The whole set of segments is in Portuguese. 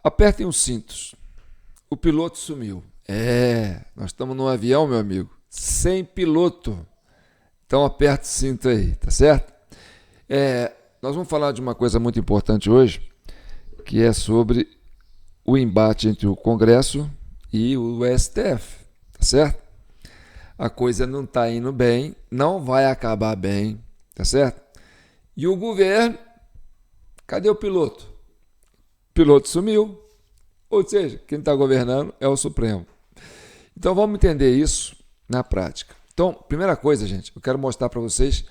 Apertem os cintos. O piloto sumiu. Nós estamos num avião, meu amigo, sem piloto. Então aperta o cinto aí, tá certo? Nós vamos falar de uma coisa muito importante hoje, que é sobre o embate entre o Congresso e o STF, tá certo? A coisa não está indo bem, não vai acabar bem, tá certo? E o governo, cadê o piloto? O piloto sumiu, ou seja, quem está governando é o Supremo. Então vamos entender isso na prática. Então, primeira coisa, gente, eu quero mostrar para vocês,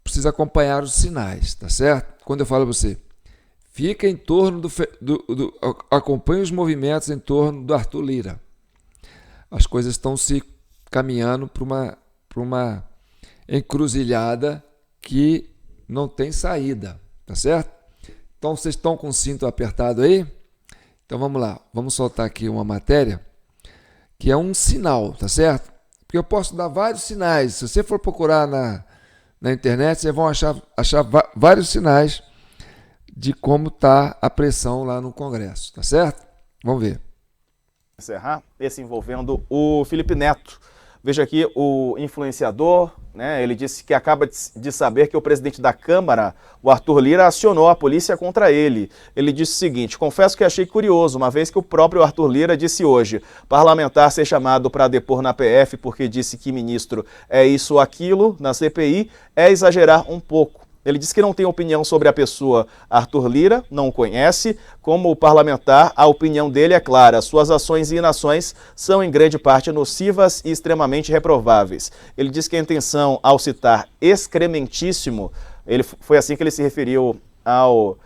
precisa acompanhar os sinais, tá certo? Quando eu falo a você, fica em torno acompanhe os movimentos em torno do Arthur Lira. As coisas estão se caminhando para uma encruzilhada que não tem saída, tá certo? Então vocês estão com o cinto apertado aí? Então vamos lá, vamos soltar aqui uma matéria que é um sinal, tá certo? Porque eu posso dar vários sinais. Se você for procurar na internet, vocês vão achar vários sinais de como está a pressão lá no Congresso, tá certo? Vamos ver. Encerrar esse envolvendo o Felipe Neto. Veja aqui o influenciador, né? Ele disse que acaba de saber que o presidente da Câmara, o Arthur Lira, acionou a polícia contra ele. Ele disse o seguinte: confesso que achei curioso, uma vez que o próprio Arthur Lira disse hoje, parlamentar ser chamado para depor na PF porque disse que ministro é isso ou aquilo na CPI, é exagerar um pouco. Ele disse que não tem opinião sobre a pessoa Arthur Lira, não o conhece. Como parlamentar, a opinião dele é clara. Suas ações e inações são em grande parte nocivas e extremamente reprováveis. Ele disse que a intenção ao citar excrementíssimo, foi assim que ele se referiu ao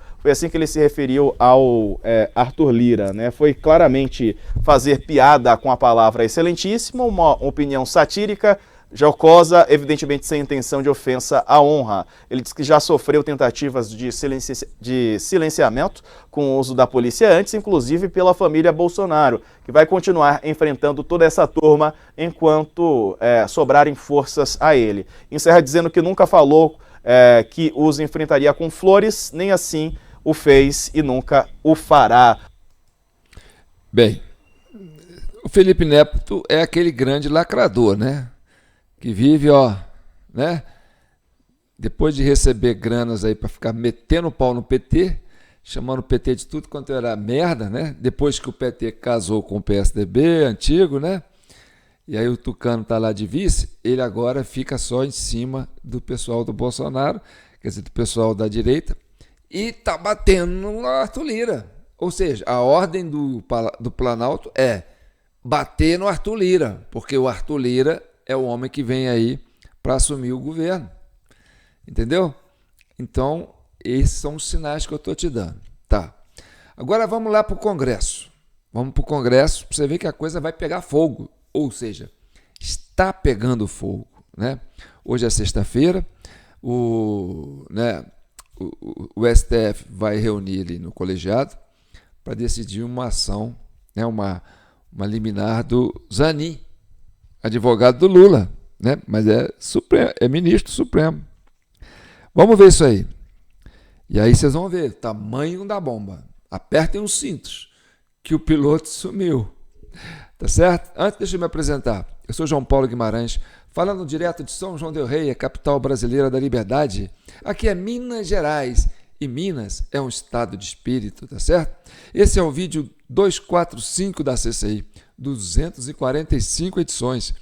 Arthur Lira, né? Foi claramente fazer piada com a palavra excelentíssimo, uma opinião satírica, jocosa, evidentemente sem intenção de ofensa à honra. Ele diz que já sofreu tentativas de silenciamento com o uso da polícia antes, inclusive pela família Bolsonaro, que vai continuar enfrentando toda essa turma enquanto sobrarem forças a ele. Encerra dizendo que nunca falou que os enfrentaria com flores, nem assim o fez e nunca o fará. Bem, o Felipe Neto é aquele grande lacrador, né? Que vive, né? Depois de receber granas aí para ficar metendo o pau no PT, chamando o PT de tudo quanto era merda, né? Depois que o PT casou com o PSDB antigo, né? E aí o Tucano tá lá de vice, ele agora fica só em cima do pessoal do Bolsonaro, quer dizer, do pessoal da direita, e tá batendo no Arthur Lira. Ou seja, a ordem do Planalto é bater no Arthur Lira, porque o Arthur Lira é o homem que vem aí para assumir o governo. Entendeu? Então, esses são os sinais que eu estou te dando. Tá. Agora vamos lá para o Congresso. Vamos para o Congresso para você ver que a coisa vai pegar fogo. Ou seja, está pegando fogo. Né? Hoje é sexta-feira. O STF vai reunir ali no colegiado para decidir uma ação, né? uma liminar do Zanin, advogado do Lula, né? Mas é ministro supremo. Vamos ver isso aí. E aí vocês vão ver o tamanho da bomba. Apertem os cintos, que o piloto sumiu. Tá certo? Antes, deixa eu me apresentar. Eu sou João Paulo Guimarães, falando direto de São João del Rei, a capital brasileira da liberdade. Aqui é Minas Gerais, e Minas é um estado de espírito, tá certo? Esse é o vídeo 245 da CCI, 245 edições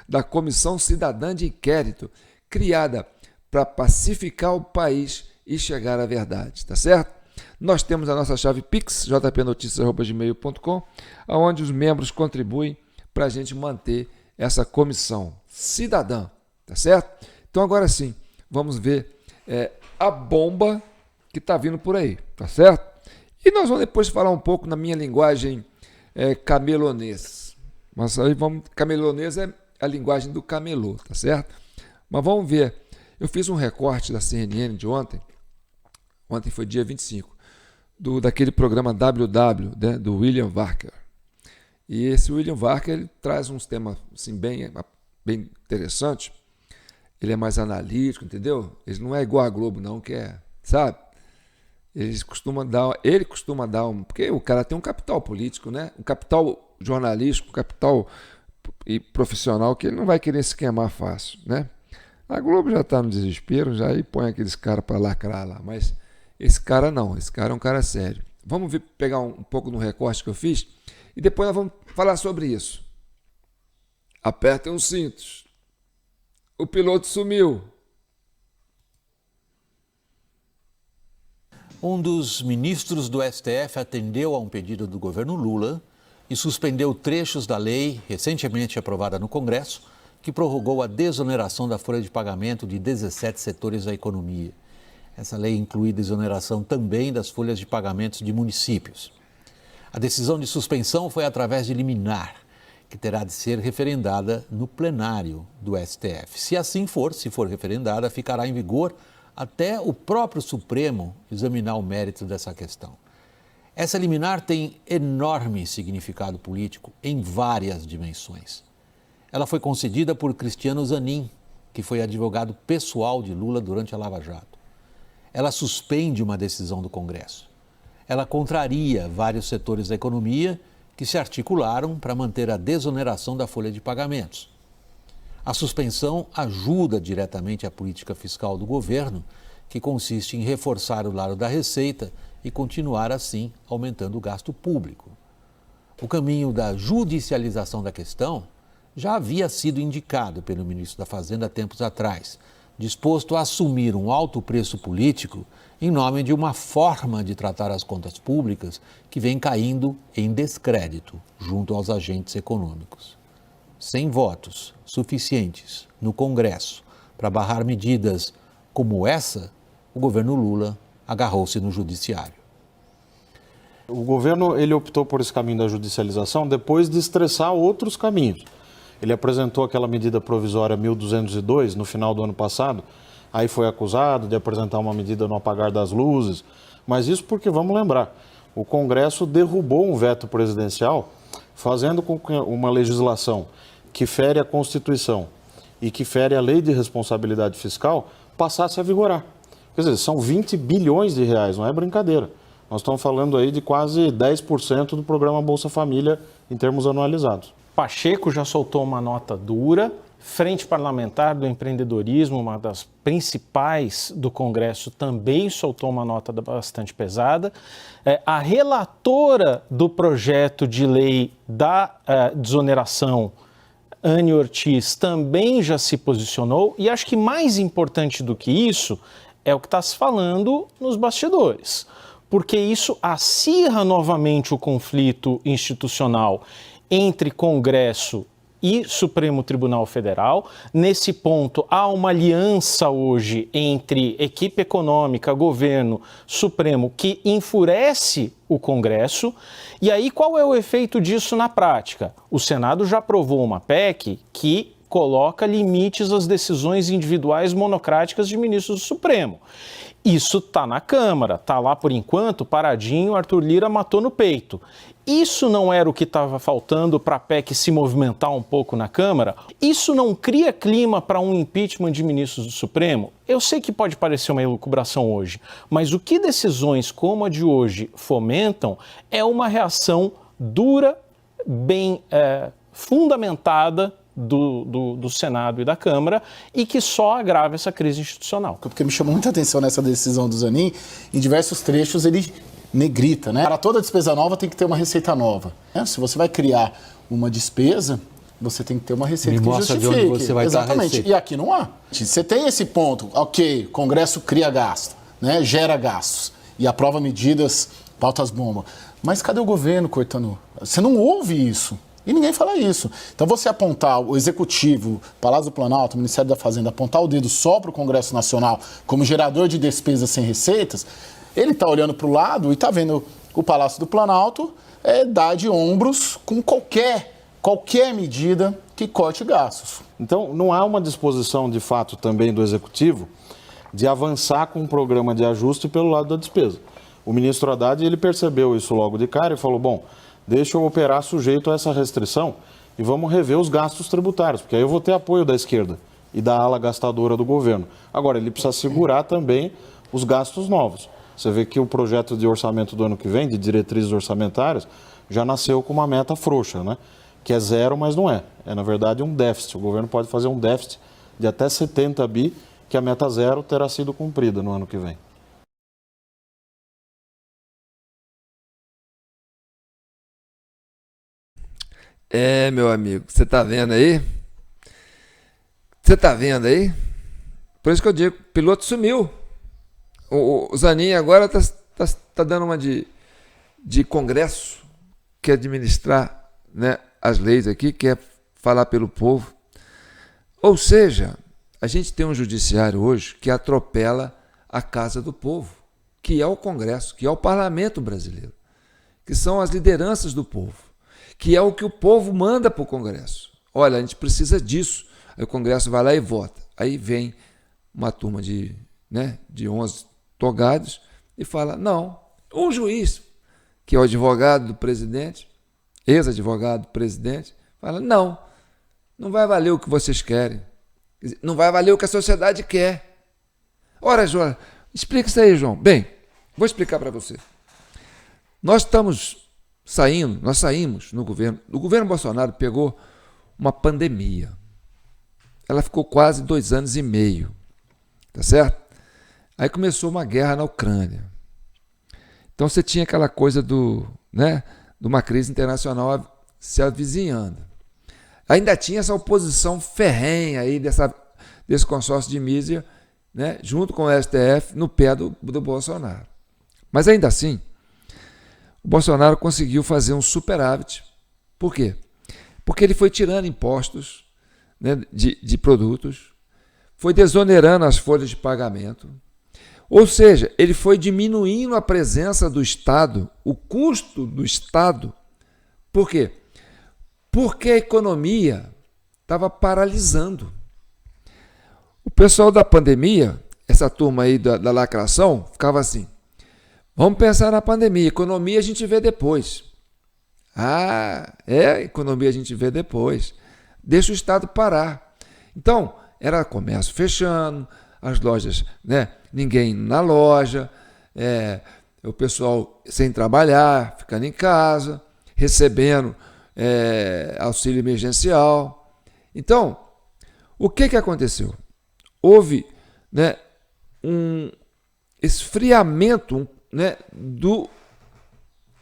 da Comissão Cidadã de Inquérito, criada para pacificar o país e chegar à verdade, tá certo? Nós temos a nossa chave Pix, jpnoticias@gmail.com, onde os membros contribuem para a gente manter essa comissão cidadã, tá certo? Então agora sim, vamos ver a bomba que está vindo por aí, tá certo? E nós vamos depois falar um pouco na minha linguagem camelonês. Mas aí camelonês é a linguagem do camelô, tá certo? Mas vamos ver. Eu fiz um recorte da CNN de ontem. Ontem foi dia 25, daquele programa WW, né, do William Wacker. E esse William Wacker, ele traz uns temas assim, bem interessantes. Ele é mais analítico, entendeu? Ele não é igual a Globo, não, que é, sabe? ele costuma dar porque o cara tem um capital político, né? Um capital jornalístico, um capital e profissional que ele não vai querer se queimar fácil, né? A Globo já está no desespero, já aí põe aqueles caras para lacrar lá, mas esse cara não, esse cara é um cara sério. Vamos pegar um pouco no recorte que eu fiz e depois nós vamos falar sobre isso. Apertem os cintos. O piloto sumiu. Um dos ministros do STF atendeu a um pedido do governo Lula e suspendeu trechos da lei recentemente aprovada no Congresso, que prorrogou a desoneração da folha de pagamento de 17 setores da economia. Essa lei inclui desoneração também das folhas de pagamentos de municípios. A decisão de suspensão foi através de liminar, que terá de ser referendada no plenário do STF. Se for referendada, ficará em vigor até o próprio Supremo examinar o mérito dessa questão. Essa liminar tem enorme significado político em várias dimensões. Ela foi concedida por Cristiano Zanin, que foi advogado pessoal de Lula durante a Lava Jato. Ela suspende uma decisão do Congresso. Ela contraria vários setores da economia que se articularam para manter a desoneração da folha de pagamentos. A suspensão ajuda diretamente a política fiscal do governo, que consiste em reforçar o lado da receita e continuar assim aumentando o gasto público. O caminho da judicialização da questão já havia sido indicado pelo ministro da Fazenda há tempos atrás, disposto a assumir um alto preço político em nome de uma forma de tratar as contas públicas que vem caindo em descrédito junto aos agentes econômicos. Sem votos suficientes no Congresso para barrar medidas como essa, o governo Lula agarrou-se no judiciário. O governo ele optou por esse caminho da judicialização depois de estressar outros caminhos. Ele apresentou aquela medida provisória 1202 no final do ano passado, aí foi acusado de apresentar uma medida no apagar das luzes, mas isso porque, vamos lembrar, o Congresso derrubou um veto presidencial, fazendo com que uma legislação que fere a Constituição e que fere a Lei de Responsabilidade Fiscal passasse a vigorar. Quer dizer, são 20 bilhões de reais, não é brincadeira. Nós estamos falando aí de quase 10% do programa Bolsa Família em termos anualizados. Pacheco já soltou uma nota dura, Frente Parlamentar do Empreendedorismo, uma das principais do Congresso, também soltou uma nota bastante pesada. A relatora do projeto de lei da desoneração, Anne Ortiz, também já se posicionou, e acho que mais importante do que isso é o que está se falando nos bastidores, porque isso acirra novamente o conflito institucional entre Congresso e Supremo Tribunal Federal. Nesse ponto, há uma aliança hoje entre equipe econômica, governo, Supremo, que enfurece o Congresso. E aí, qual é o efeito disso na prática? O Senado já aprovou uma PEC que coloca limites às decisões individuais monocráticas de ministros do Supremo. Isso está na Câmara, está lá por enquanto, paradinho, Arthur Lira matou no peito. Isso não era o que estava faltando para a PEC se movimentar um pouco na Câmara? Isso não cria clima para um impeachment de ministros do Supremo? Eu sei que pode parecer uma elucubração hoje, mas o que decisões como a de hoje fomentam é uma reação dura, bem fundamentada do Senado e da Câmara, e que só agrava essa crise institucional. Porque me chamou muita atenção nessa decisão do Zanin, em diversos trechos ele negrita, né? Para toda despesa nova tem que ter uma receita nova. Se você vai criar uma despesa, você tem que ter uma receita que justifique. De onde você vai Exatamente. E aqui não há. Você tem esse ponto, ok, Congresso cria gasto, né? Gera gastos e aprova medidas, pautas bomba. Mas cadê o governo cortando? Você não ouve isso. E ninguém fala isso. Então você apontar o Executivo, Palácio do Planalto, o Ministério da Fazenda, apontar o dedo só para o Congresso Nacional como gerador de despesas sem receitas, ele está olhando para o lado e está vendo o Palácio do Planalto dar de ombros com qualquer medida que corte gastos. Então não há uma disposição de fato também do Executivo de avançar com um programa de ajuste pelo lado da despesa. O ministro Haddad ele percebeu isso logo de cara e falou, bom, deixa eu operar sujeito a essa restrição e vamos rever os gastos tributários, porque aí eu vou ter apoio da esquerda e da ala gastadora do governo. Agora, ele precisa segurar também os gastos novos. Você vê que o projeto de orçamento do ano que vem, de diretrizes orçamentárias, já nasceu com uma meta frouxa, né? Que é zero, mas não é. É, na verdade, um déficit. O governo pode fazer um déficit de até 70 bi, que a meta zero terá sido cumprida no ano que vem. Meu amigo, você tá vendo aí? Você tá vendo aí? Por isso que eu digo, o piloto sumiu. O Zanin agora tá dando uma de congresso, quer administrar, né, as leis aqui, quer falar pelo povo. Ou seja, a gente tem um judiciário hoje que atropela a casa do povo, que é o Congresso, que é o parlamento brasileiro, que são as lideranças do povo, que é o que o povo manda para o Congresso. Olha, a gente precisa disso. Aí o Congresso vai lá e vota. Aí vem uma turma de 11 togados e fala, não, um juiz, que é o advogado do presidente, ex-advogado do presidente, fala, não vai valer o que vocês querem, não vai valer o que a sociedade quer. Ora, João, explica isso aí, João. Bem, vou explicar para você. Nós saímos no governo, o governo Bolsonaro pegou uma pandemia, ela ficou quase 2 anos e meio, tá certo? Aí começou uma guerra na Ucrânia. Então você tinha aquela coisa de uma crise internacional se avizinhando. Ainda tinha essa oposição ferrenha aí desse consórcio de mídia, né, junto com o STF, no pé do Bolsonaro. Mas ainda assim, o Bolsonaro conseguiu fazer um superávit. Por quê? Porque ele foi tirando impostos, né, de produtos, foi desonerando as folhas de pagamento. Ou seja, ele foi diminuindo a presença do Estado, o custo do Estado. Por quê? Porque a economia estava paralisando. O pessoal da pandemia, essa turma aí da lacração, ficava assim, vamos pensar na pandemia, economia a gente vê depois. Economia a gente vê depois. Deixa o Estado parar. Então, era comércio fechando, as lojas, né? Ninguém na loja, o pessoal sem trabalhar, ficando em casa, recebendo auxílio emergencial. Então, o que aconteceu? Houve, né, um esfriamento, né,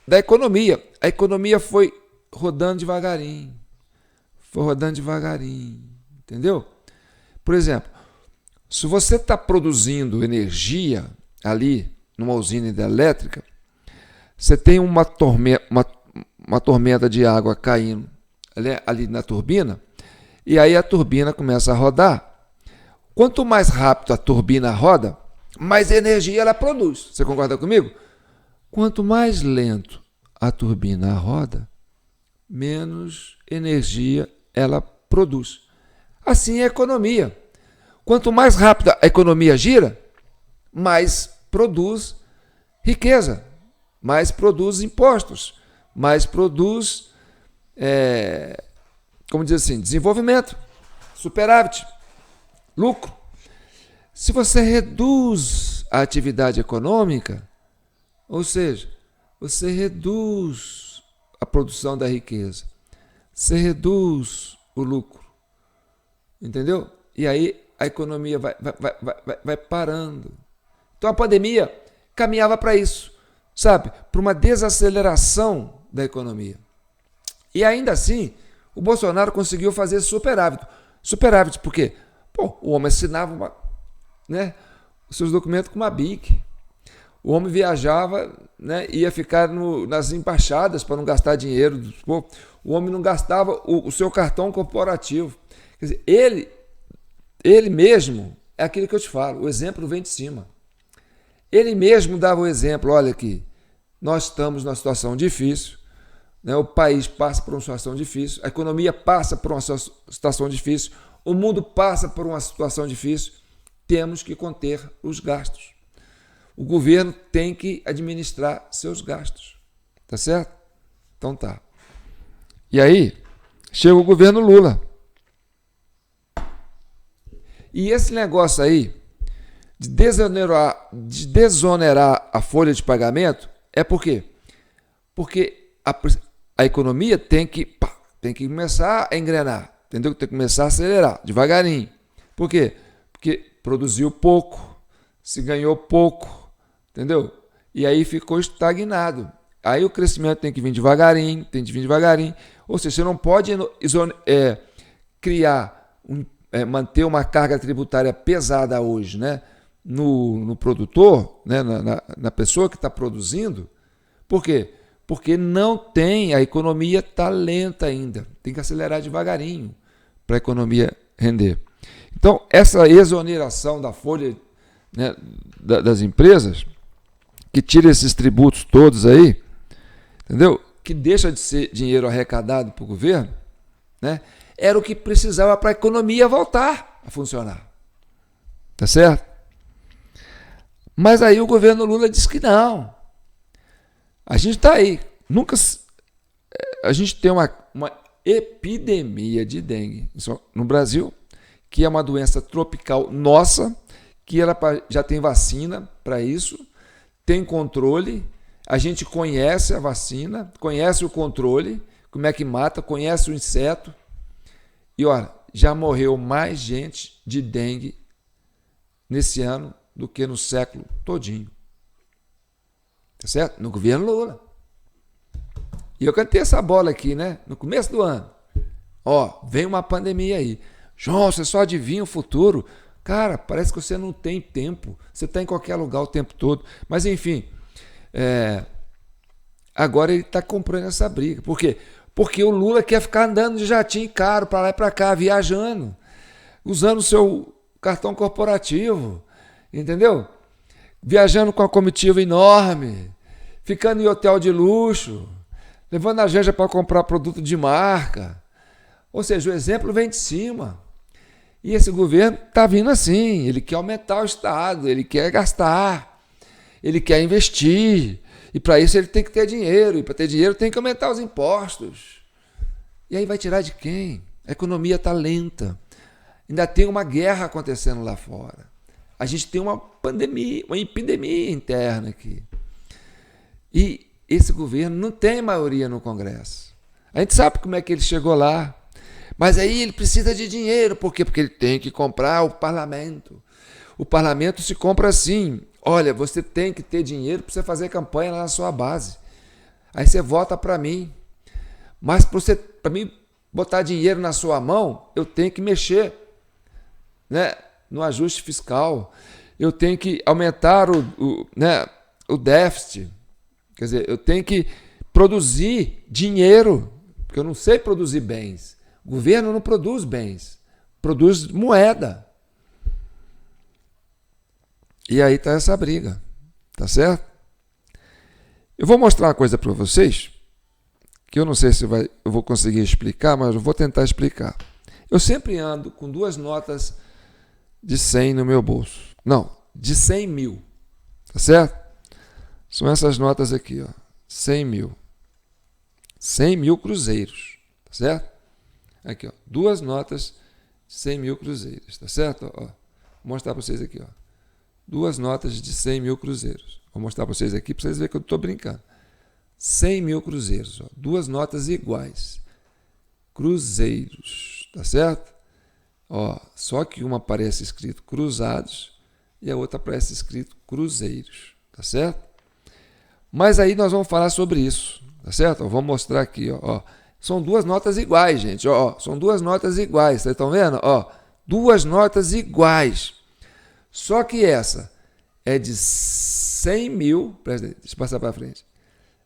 da economia. A economia foi rodando devagarinho, entendeu? Por exemplo, se você está produzindo energia ali numa usina hidrelétrica, você tem uma tormenta de água caindo ali na turbina, e aí a turbina começa a rodar. Quanto mais rápido a turbina roda, mais energia ela produz. Você concorda comigo? Quanto mais lento a turbina roda, menos energia ela produz. Assim é a economia. Quanto mais rápida a economia gira, mais produz riqueza, mais produz impostos, mais produz, desenvolvimento, superávit, lucro. Se você reduz a atividade econômica, ou seja, você reduz a produção da riqueza, você reduz o lucro, entendeu? E aí a economia vai parando. Então a pandemia caminhava para isso, sabe? Para uma desaceleração da economia. E ainda assim, o Bolsonaro conseguiu fazer superávit. Superávit por quê? O homem assinava os seus documentos com uma BIC. O homem viajava, né, ia ficar nas embaixadas para não gastar dinheiro. O homem não gastava o seu cartão corporativo. Quer dizer, ele mesmo, é aquilo que eu te falo, o exemplo vem de cima. Ele mesmo dava o exemplo, olha aqui, nós estamos numa situação difícil, né, o país passa por uma situação difícil, a economia passa por uma situação difícil, o mundo passa por uma situação difícil, temos que conter os gastos. O governo tem que administrar seus gastos, tá certo? Então tá. E aí, chega o governo Lula. E esse negócio aí de desonerar a folha de pagamento é por quê? Porque a economia tem que começar a engrenar, entendeu? Tem que começar a acelerar, devagarinho. Por quê? Porque produziu pouco, se ganhou pouco, entendeu? E aí ficou estagnado. Aí o crescimento tem que vir devagarinho, Ou seja, você não pode manter uma carga tributária pesada hoje, né? No produtor, né? na pessoa que está produzindo. Por quê? Porque não tem, a economia está lenta ainda. Tem que acelerar devagarinho para a economia render. Então, essa exoneração da folha, né, das empresas, que tira esses tributos todos aí, entendeu? Que deixa de ser dinheiro arrecadado para o governo, né? Era o que precisava para a economia voltar a funcionar. Tá certo? Mas aí o governo Lula disse que não. A gente está aí. A gente tem uma epidemia de dengue no Brasil, que é uma doença tropical nossa, que já tem vacina para isso, tem controle, a gente conhece a vacina, conhece o controle, como é que mata, conhece o inseto. E olha, já morreu mais gente de dengue nesse ano do que no século todinho. Tá certo? No governo Lula. E eu cantei essa bola aqui, né? No começo do ano. Ó, vem uma pandemia aí. João, você só adivinha o futuro. Cara, parece que você não tem tempo. Você está em qualquer lugar o tempo todo. Mas, enfim, agora ele está comprando essa briga. Por quê? Porque o Lula quer ficar andando de jatinho caro para lá e para cá, viajando, usando o seu cartão corporativo, entendeu? Viajando com a comitiva enorme, ficando em hotel de luxo, levando a gente para comprar produto de marca. Ou seja, o exemplo vem de cima. E esse governo está vindo assim, ele quer aumentar o Estado, ele quer gastar, ele quer investir. E para isso ele tem que ter dinheiro, e para ter dinheiro tem que aumentar os impostos. E aí vai tirar de quem? A economia está lenta. Ainda tem uma guerra acontecendo lá fora. A gente tem uma pandemia, uma epidemia interna aqui. E esse governo não tem maioria no Congresso. A gente sabe como é que ele chegou lá. Mas aí ele precisa de dinheiro. Por quê? Porque ele tem que comprar o parlamento. O parlamento se compra assim. Olha, você tem que ter dinheiro para você fazer campanha lá na sua base. Aí você vota para mim. Mas para mim botar dinheiro na sua mão, eu tenho que mexer, né, no ajuste fiscal. Eu tenho que aumentar o déficit. Quer dizer, eu tenho que produzir dinheiro, porque eu não sei produzir bens. O governo não produz bens, produz moeda. E aí está essa briga, tá certo? Eu vou mostrar uma coisa para vocês, que eu não sei se eu vou conseguir explicar, mas eu vou tentar explicar. Eu sempre ando com 2 notas de 100 no meu bolso. Não, de 100 mil, tá certo? São essas notas aqui, ó, 100 mil. 100 mil cruzeiros, tá certo? Aqui, ó, 2 notas de 100 mil cruzeiros, tá certo? Ó, vou mostrar para vocês aqui, ó. 2 notas de 100 mil cruzeiros. Vou mostrar para vocês aqui para vocês verem que eu estou brincando. 100 mil cruzeiros, ó, 2 notas iguais. Cruzeiros, tá certo? Ó, só que uma aparece escrito cruzados e a outra aparece escrito cruzeiros, tá certo? Mas aí nós vamos falar sobre isso, tá certo? Ó, vou mostrar aqui, ó. São 2 notas iguais, gente. Ó, são 2 notas iguais. Vocês estão vendo? Ó, 2 notas iguais. Só que essa é de 100 mil. Deixa eu passar para frente.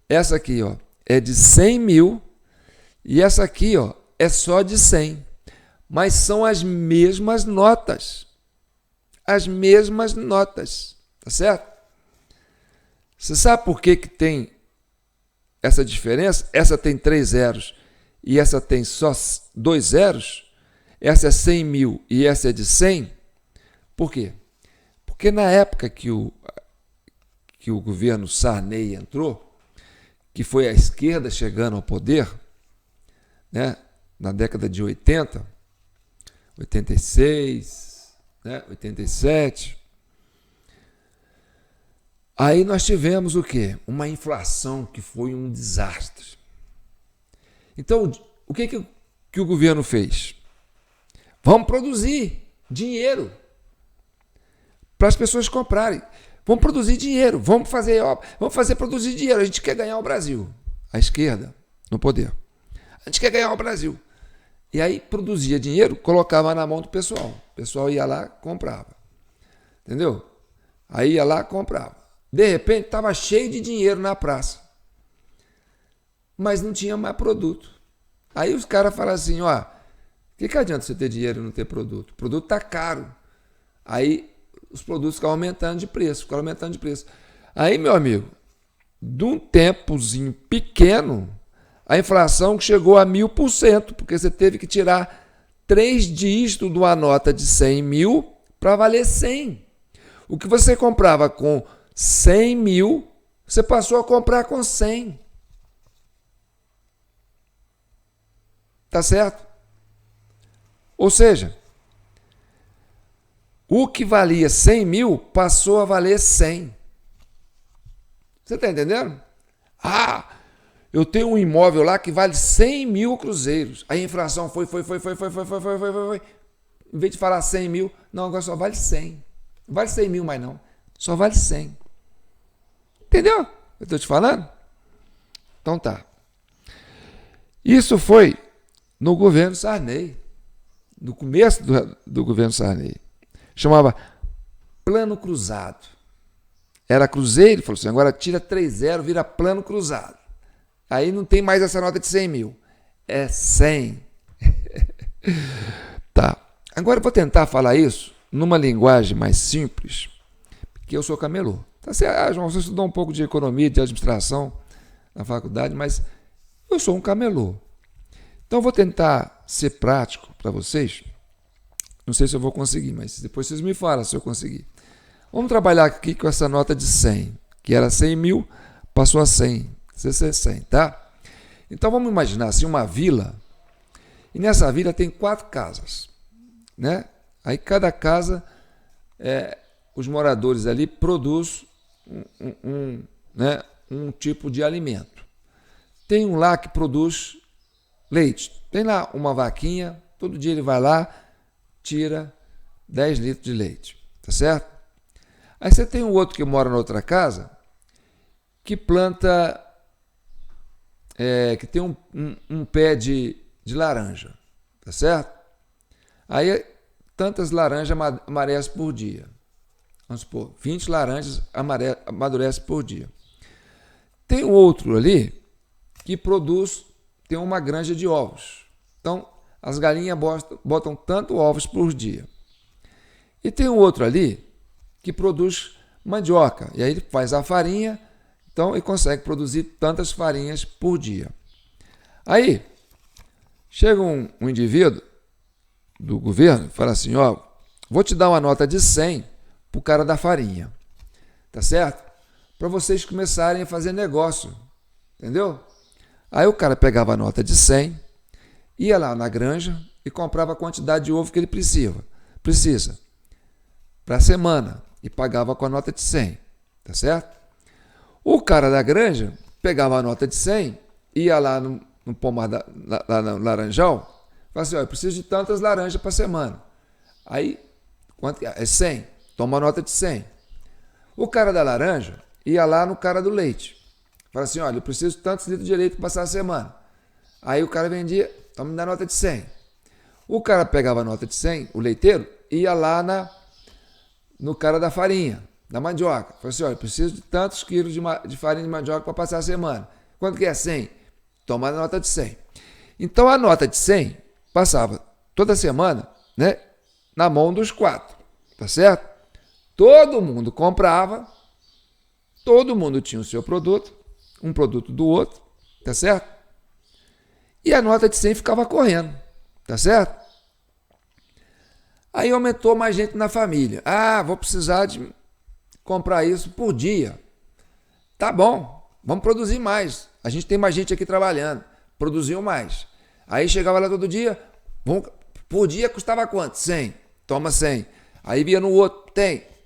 Essa aqui, ó, é de 100 mil. E essa aqui, ó, é só de 100. Mas são as mesmas notas. As mesmas notas. Tá certo? Você sabe por que tem essa diferença? Essa tem 3 zeros e essa tem só 2 zeros. Essa é 100 mil e essa é de 100. Por quê? Porque na época que o governo Sarney entrou, que foi a esquerda chegando ao poder, né, na década de 80, 86, né, 87, Aí nós tivemos o quê? Uma inflação que foi um desastre. Então, o que o governo fez? Vamos produzir dinheiro para as pessoas comprarem. Vamos produzir dinheiro, vamos fazer produzir dinheiro. A gente quer ganhar o Brasil. A esquerda, no poder. A gente quer ganhar o Brasil. E aí produzia dinheiro, colocava na mão do pessoal. O pessoal ia lá, comprava. Entendeu? Aí ia lá, comprava. De repente, estava cheio de dinheiro na praça. Mas não tinha mais produto. Aí os caras falam assim, ó, o que adianta você ter dinheiro e não ter produto? O produto está caro. Aí os produtos ficam aumentando de preço, Aí, meu amigo, de um tempozinho pequeno, a inflação chegou a 1000%, porque você teve que tirar 3 dígitos de uma nota de 100 mil para valer 100. O que você comprava com 100 mil, você passou a comprar com 100. Tá certo? Ou seja, o que valia 100 mil passou a valer 100. Você está entendendo? Ah, eu tenho um imóvel lá que vale 100 mil cruzeiros. A inflação foi. Em vez de falar 100 mil, não, agora só vale 100. Não vale 100 mil mais não. Só vale 100. Entendeu? Eu estou te falando? Então tá. Isso foi no governo Sarney. No começo do governo Sarney. Chamava plano cruzado. Era cruzeiro, falou assim, agora tira 3-0, vira plano cruzado. Aí não tem mais essa nota de 100 mil. É 100. Tá. Agora eu vou tentar falar isso numa linguagem mais simples, porque eu sou camelô. Tá certo, João, você estudou um pouco de economia, de administração na faculdade, mas eu sou um camelô. Então eu vou tentar ser prático para vocês. Não sei se eu vou conseguir, mas depois vocês me falam se eu conseguir. Vamos trabalhar aqui com essa nota de 100, que era 100 mil, passou a 100, 100, tá? Então vamos imaginar assim uma vila, e nessa vila tem 4 casas, né? Aí cada casa, os moradores ali produzem um tipo de alimento. Tem um lá que produz leite, tem lá uma vaquinha, todo dia ele vai lá, tira 10 litros de leite, tá certo? Aí você tem um outro que mora na outra casa, que planta, que tem um pé de laranja, tá certo? Aí tantas laranjas amarelecem por dia. Vamos supor, 20 laranjas amadurecem por dia. Tem outro ali que tem uma granja de ovos. Então, as galinhas botam tanto ovos por dia. E tem um outro ali que produz mandioca. E aí ele faz a farinha, então ele consegue produzir tantas farinhas por dia. Aí, chega um indivíduo do governo e fala assim, ó, vou te dar uma nota de 100 para o cara da farinha, tá certo? Para vocês começarem a fazer negócio, entendeu? Aí o cara pegava a nota de 100, ia lá na granja e comprava a quantidade de ovo que ele precisa para a semana e pagava com a nota de 100, tá certo? O cara da granja pegava a nota de 100, ia lá no pomar lá no laranjal, falava assim, ó, eu preciso de tantas laranjas para semana. Aí, quanto é 100, toma a nota de 100. O cara da laranja ia lá no cara do leite, falava assim, olha, eu preciso de tantos litros de leite para passar a semana. Aí o cara vendia, então me dá nota de 100. O cara pegava a nota de 100, o leiteiro, ia lá no cara da farinha, da mandioca. Falou assim, olha, eu preciso de tantos quilos de farinha de mandioca para passar a semana. Quanto que é 100? Toma a nota de 100. Então a nota de 100 passava toda semana, né, na mão dos 4, tá certo? Todo mundo comprava, todo mundo tinha o seu produto, um produto do outro, tá certo? E a nota de 100 ficava correndo, tá certo? Aí aumentou mais gente na família. Ah, vou precisar de comprar isso por dia. Tá bom, vamos produzir mais. A gente tem mais gente aqui trabalhando. Produziam mais. Aí chegava lá todo dia, por dia custava quanto? 100. Toma 100. Aí via no outro,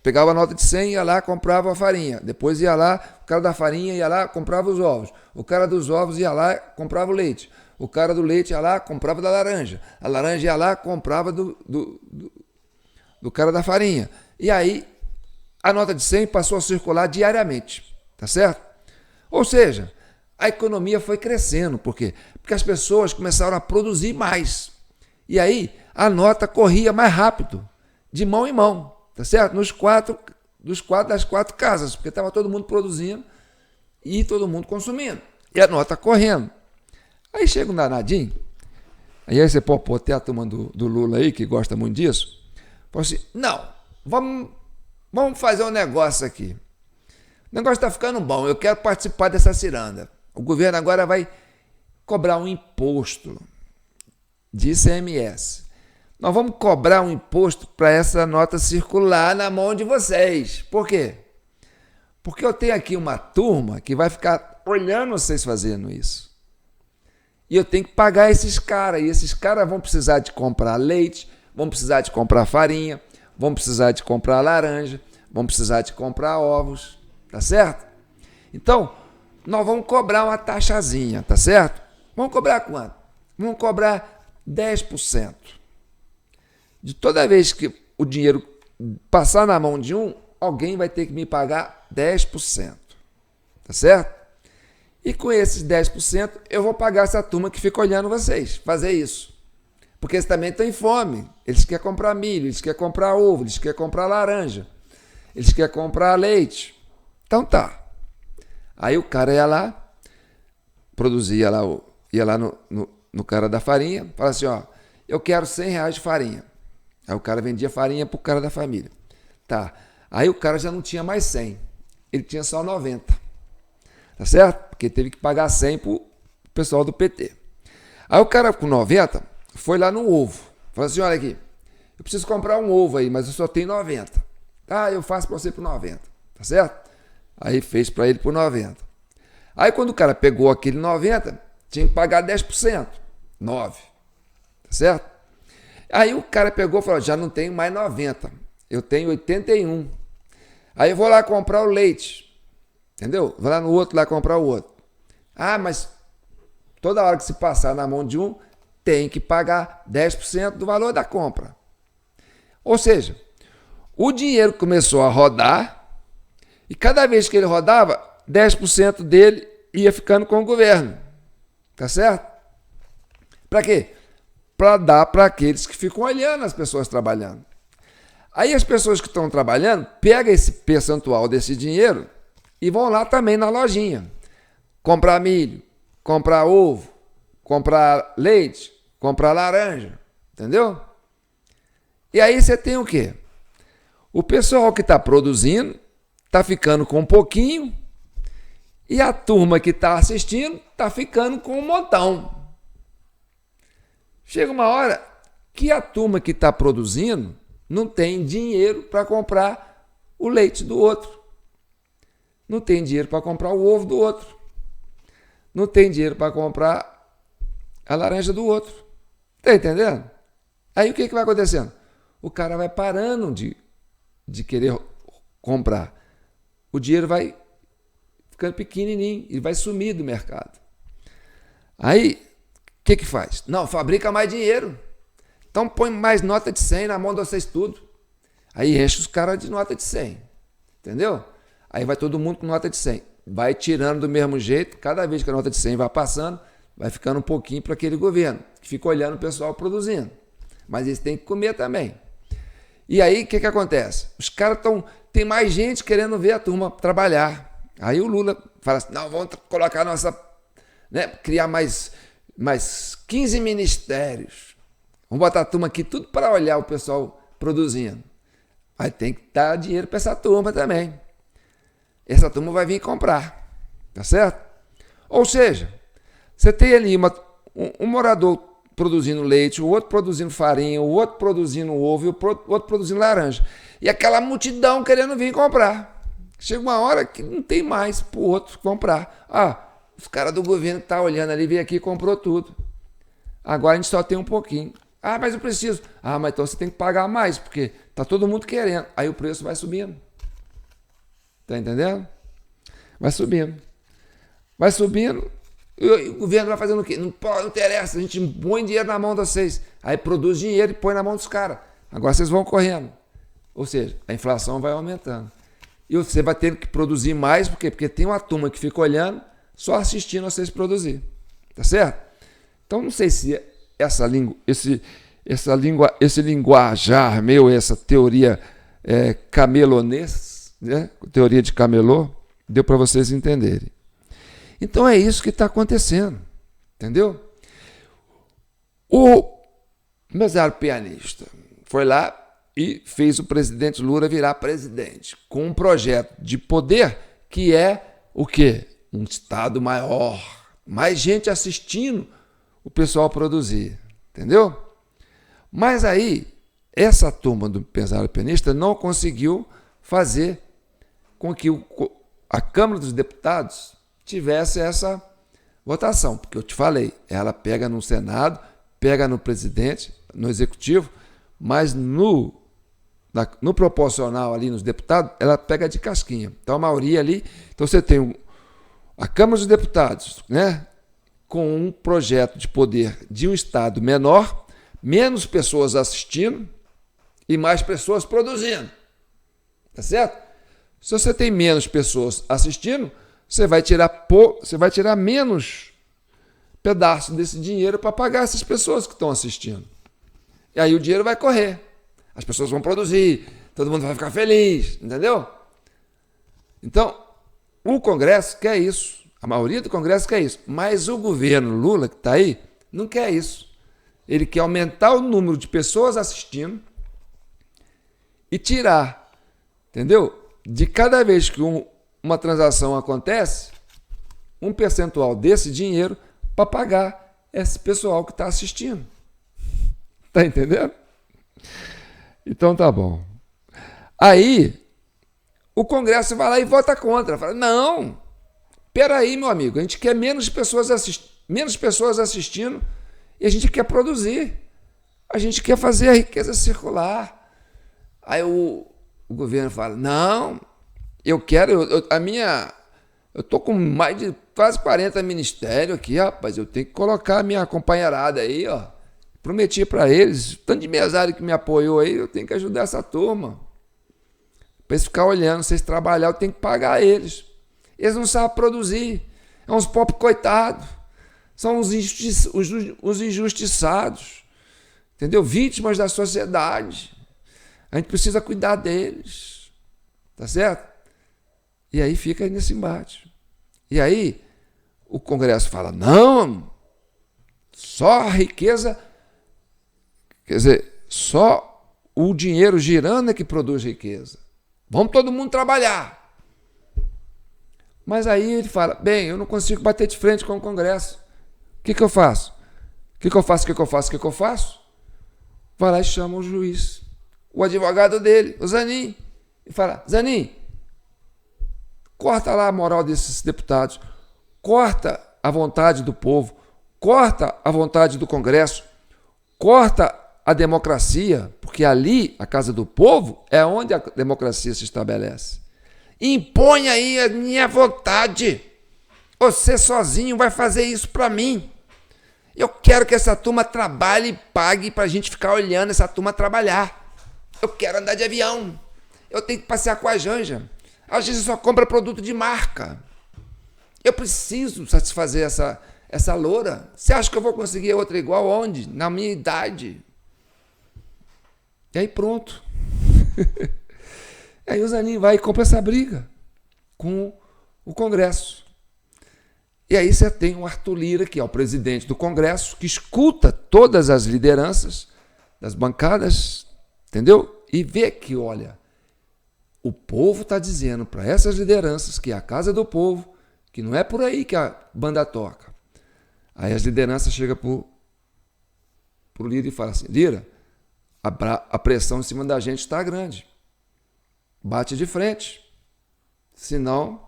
pegava a nota de 100, ia lá, comprava a farinha. Depois ia lá, o cara da farinha ia lá, comprava os ovos. O cara dos ovos ia lá, comprava o leite. O cara do leite ia lá, comprava da laranja. A laranja ia lá, comprava do cara da farinha. E aí, a nota de 100 passou a circular diariamente, tá certo? Ou seja, a economia foi crescendo. Por quê? Porque as pessoas começaram a produzir mais. E aí, a nota corria mais rápido, de mão em mão, tá certo? Das quatro casas, porque estava todo mundo produzindo e todo mundo consumindo. E a nota correndo. Aí chega um danadinho, aí você pode pôr até a turma do Lula aí, que gosta muito disso, fala assim, não, vamos fazer um negócio aqui. O negócio está ficando bom, eu quero participar dessa ciranda. O governo agora vai cobrar um imposto de ICMS. Nós vamos cobrar um imposto para essa nota circular na mão de vocês. Por quê? Porque eu tenho aqui uma turma que vai ficar olhando vocês fazendo isso. E eu tenho que pagar esses caras. E esses caras vão precisar de comprar leite, vão precisar de comprar farinha, vão precisar de comprar laranja, vão precisar de comprar ovos. Tá certo? Então, nós vamos cobrar uma taxazinha, tá certo? Vamos cobrar quanto? Vamos cobrar 10%. De toda vez que o dinheiro passar na mão de um, alguém vai ter que me pagar 10%. Tá certo? E com esses 10%, eu vou pagar essa turma que fica olhando vocês fazer isso. Porque eles também têm fome. Eles querem comprar milho, eles querem comprar ovo, eles querem comprar laranja, eles querem comprar leite. Então tá. Aí o cara ia lá, produzia lá, ia lá no cara da farinha, fala assim, ó, eu quero R$100 de farinha. Aí o cara vendia farinha pro cara da família. Tá. Aí o cara já não tinha mais 100. Ele tinha só 90. Tá certo? Porque teve que pagar 100 pro pessoal do PT. Aí o cara com 90 foi lá no ovo. Falou assim, olha aqui, eu preciso comprar um ovo aí, mas eu só tenho 90. Tá, eu faço para você por 90. Tá certo? Aí fez para ele por 90. Aí quando o cara pegou aquele 90, tinha que pagar 10%. 9. Tá certo? Aí o cara pegou e falou, já não tenho mais 90. Eu tenho 81. Aí eu vou lá comprar o leite. Entendeu? Vou lá no outro lá comprar o outro. Ah, mas toda hora que se passar na mão de um, tem que pagar 10% do valor da compra. Ou seja, o dinheiro começou a rodar e cada vez que ele rodava, 10% dele ia ficando com o governo. Tá certo? Para quê? Para dar para aqueles que ficam olhando as pessoas trabalhando. Aí as pessoas que estão trabalhando pegam esse percentual desse dinheiro e vão lá também na lojinha. Comprar milho, comprar ovo, comprar leite, comprar laranja. Entendeu? E aí você tem o quê? O pessoal que está produzindo está ficando com um pouquinho e a turma que está assistindo está ficando com um montão. Chega uma hora que a turma que está produzindo não tem dinheiro para comprar o leite do outro. Não tem dinheiro para comprar o ovo do outro. Não tem dinheiro para comprar a laranja do outro. Está entendendo? Aí o que vai acontecendo? O cara vai parando de querer comprar. O dinheiro vai ficando pequenininho, ele vai sumir do mercado. Aí, o que faz? Não, fabrica mais dinheiro. Então põe mais nota de 100 na mão de vocês tudo. Aí enche os caras de nota de 100. Entendeu? Aí vai todo mundo com nota de 100. Vai tirando do mesmo jeito, cada vez que a nota de 100 vai passando, vai ficando um pouquinho para aquele governo, que fica olhando o pessoal produzindo. Mas eles têm que comer também. E aí, o que acontece? Os caras estão... Tem mais gente querendo ver a turma trabalhar. Aí o Lula fala assim, não, vamos colocar nossa... Né, criar mais 15 ministérios. Vamos botar a turma aqui tudo para olhar o pessoal produzindo. Aí tem que dar dinheiro para essa turma também. Essa turma vai vir comprar. Tá certo? Ou seja, você tem ali um morador produzindo leite, o outro produzindo farinha, o outro produzindo ovo e o outro produzindo laranja. E aquela multidão querendo vir comprar. Chega uma hora que não tem mais para o outro comprar. Ah, os caras do governo que estão olhando ali, veio aqui e comprou tudo. Agora a gente só tem um pouquinho. Ah, mas eu preciso. Ah, mas então você tem que pagar mais, porque Está todo mundo querendo. Aí o preço vai subindo. Está entendendo? Vai subindo. Vai subindo. E o governo vai fazendo o quê? Não interessa, a gente põe dinheiro na mão de vocês. Aí produz dinheiro e põe na mão dos caras. Agora vocês vão correndo. Ou seja, a inflação vai aumentando. E você vai ter que produzir mais, por quê? Porque tem uma turma que fica olhando, só assistindo vocês produzir. Tá certo? Então não sei se esse linguajar meu, essa teoria camelonês, né? Teoria de camelô, deu para vocês entenderem. Então é isso que está acontecendo, entendeu? O empresário pianista foi lá e fez o presidente Lula virar presidente, com um projeto de poder que é o quê? Um Estado maior, mais gente assistindo o pessoal produzir, entendeu? Mas aí, essa turma do empresário pianista não conseguiu fazer com que a Câmara dos Deputados tivesse essa votação, porque eu te falei, ela pega no Senado, pega no presidente, no executivo, mas no proporcional ali nos deputados, ela pega de casquinha. Então a maioria ali, então você tem a Câmara dos Deputados, né, com um projeto de poder de um Estado menor, menos pessoas assistindo e mais pessoas produzindo. Tá certo? Se você tem menos pessoas assistindo, você vai tirar menos pedaço desse dinheiro para pagar essas pessoas que estão assistindo. E aí o dinheiro vai correr. As pessoas vão produzir, todo mundo vai ficar feliz, entendeu? Então, o Congresso quer isso. A maioria do Congresso quer isso. Mas o governo Lula, que está aí, não quer isso. Ele quer aumentar o número de pessoas assistindo e tirar, entendeu? De cada vez que uma transação acontece, um percentual desse dinheiro para pagar esse pessoal que está assistindo. Está entendendo? Então tá bom. Aí, o Congresso vai lá e vota contra. Fala, não, peraí, meu amigo, a gente quer menos pessoas assistindo e a gente quer produzir. A gente quer fazer a riqueza circular. Aí o governo fala, não, eu quero, eu tô com mais de quase 40 ministérios aqui, rapaz, eu tenho que colocar a minha companheirada aí, ó. Prometi para eles, tanto de mesário que me apoiou aí, eu tenho que ajudar essa turma. Para eles ficar olhando, se eles trabalhar, eu tenho que pagar eles. Eles não sabem produzir, é uns pobres coitados, são os injustiçados, entendeu? Vítimas da sociedade. A gente precisa cuidar deles, tá certo? E aí fica nesse embate. E aí o Congresso fala, não, só a riqueza, quer dizer, só o dinheiro girando é que produz riqueza. Vamos todo mundo trabalhar. Mas aí ele fala, bem, eu não consigo bater de frente com o Congresso. O que eu faço? O que eu faço? Vai lá e chama o juiz, o advogado dele, o Zanin, e fala, Zanin, corta lá a moral desses deputados, corta a vontade do povo, corta a vontade do Congresso, corta a democracia, porque ali, a casa do povo, é onde a democracia se estabelece. Impõe aí a minha vontade. Você sozinho vai fazer isso para mim. Eu quero que essa turma trabalhe e pague para a gente ficar olhando essa turma trabalhar. Eu quero andar de avião. Eu tenho que passear com a Janja. A Janja só compra produto de marca. Eu preciso satisfazer essa loura. Você acha que eu vou conseguir outra igual onde? Na minha idade. E aí pronto. Aí o Zanin vai e compra essa briga com o Congresso. E aí você tem o Arthur Lira, que é o presidente do Congresso, que escuta todas as lideranças das bancadas, entendeu? E vê que, olha, o povo está dizendo para essas lideranças que é a casa do povo, que não é por aí que a banda toca. Aí as lideranças chegam para o Lira e falam assim, Lira, a pressão em cima da gente está grande. Bate de frente, senão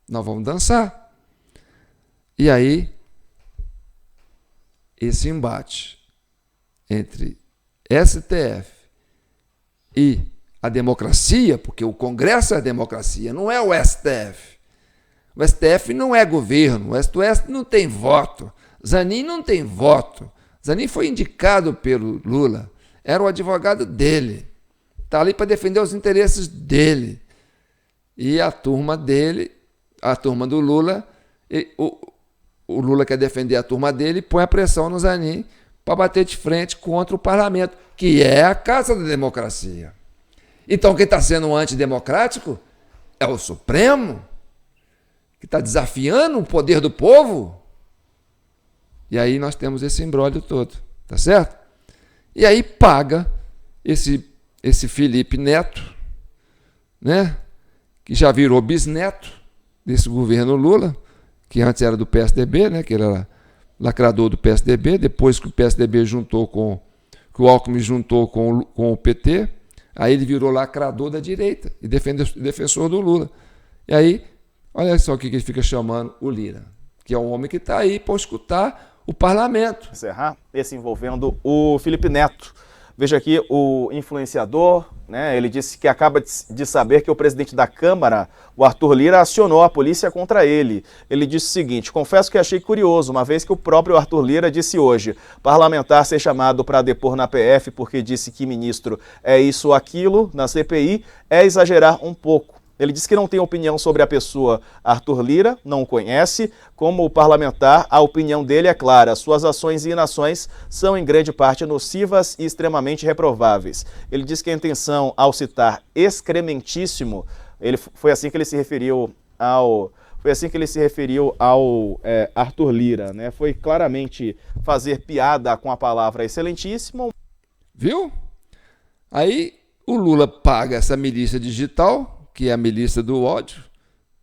nós vamos dançar. E aí, esse embate entre STF e a democracia, porque o Congresso é a democracia, não é o STF. O STF não é governo, o STF não tem voto, Zanin não tem voto. Zanin foi indicado pelo Lula, era o advogado dele, está ali para defender os interesses dele. E a turma dele, a turma do Lula, o Lula quer defender a turma dele e põe a pressão no Zanin para bater de frente contra o parlamento, que é a casa da democracia. Então quem está sendo antidemocrático é o Supremo, que está desafiando o poder do povo. E aí nós temos esse imbróglio todo, tá certo? E aí paga esse Felipe Neto, né, que já virou bisneto desse governo Lula, que antes era do PSDB, né, que ele era lacrador do PSDB, depois que o PSDB juntou que o Alckmin juntou com o PT, aí ele virou lacrador da direita e defensor do Lula. E aí, olha só o que ele fica chamando o Lira, que é um homem que está aí para escutar o parlamento. Encerrar esse envolvendo o Felipe Neto. Veja aqui o influenciador, né? Ele disse que acaba de saber que o presidente da Câmara, o Arthur Lira, acionou a polícia contra ele. Ele disse o seguinte: confesso que achei curioso, uma vez que o próprio Arthur Lira disse hoje, parlamentar ser chamado para depor na PF porque disse que ministro é isso ou aquilo na CPI, é exagerar um pouco. Ele disse que não tem opinião sobre a pessoa Arthur Lira, não o conhece. Como parlamentar, a opinião dele é clara. Suas ações e inações são em grande parte nocivas e extremamente reprováveis. Ele disse que a intenção ao citar excrementíssimo, foi assim que ele se referiu ao Arthur Lira, né? Foi claramente fazer piada com a palavra excelentíssimo. Viu? Aí o Lula paga essa milícia digital, que é a milícia do ódio,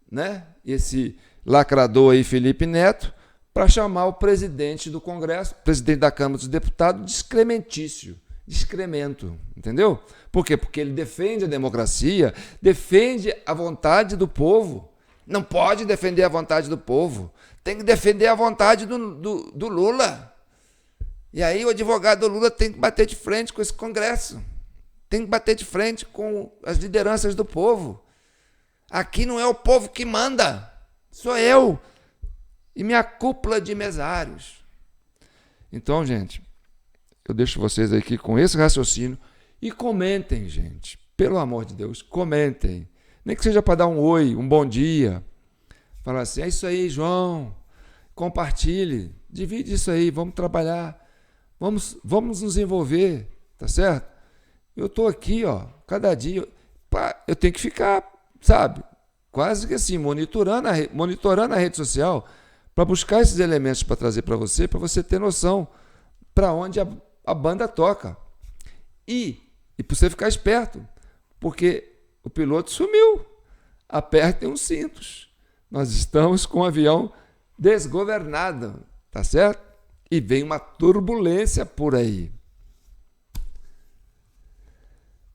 né? Esse lacrador aí, Felipe Neto, para chamar o presidente do Congresso, presidente da Câmara dos Deputados, de excrementício, de excremento, entendeu? Por quê? Porque ele defende a democracia, defende a vontade do povo. Não pode defender a vontade do povo, tem que defender a vontade do Lula. E aí o advogado do Lula tem que bater de frente com esse Congresso, tem que bater de frente com as lideranças do povo. Aqui não é o povo que manda, sou eu e minha cúpula de mesários. Então, gente, eu deixo vocês aqui com esse raciocínio e comentem, gente. Pelo amor de Deus, comentem. Nem que seja para dar um oi, um bom dia. Falar assim, é isso aí, João. Compartilhe, divide isso aí, vamos trabalhar. Vamos nos envolver, tá certo? Eu estou aqui, ó, cada dia, eu tenho que ficar, sabe, quase que assim, monitorando a rede social para buscar esses elementos para trazer para você ter noção para onde a banda toca. E para você ficar esperto, porque o piloto sumiu. Apertem os cintos. Nós estamos com um avião desgovernado, tá certo? E vem uma turbulência por aí.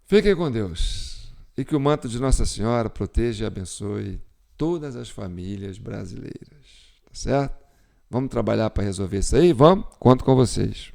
Fiquem com Deus. E que o manto de Nossa Senhora proteja e abençoe todas as famílias brasileiras. Tá certo? Vamos trabalhar para resolver isso aí? Vamos? Conto com vocês.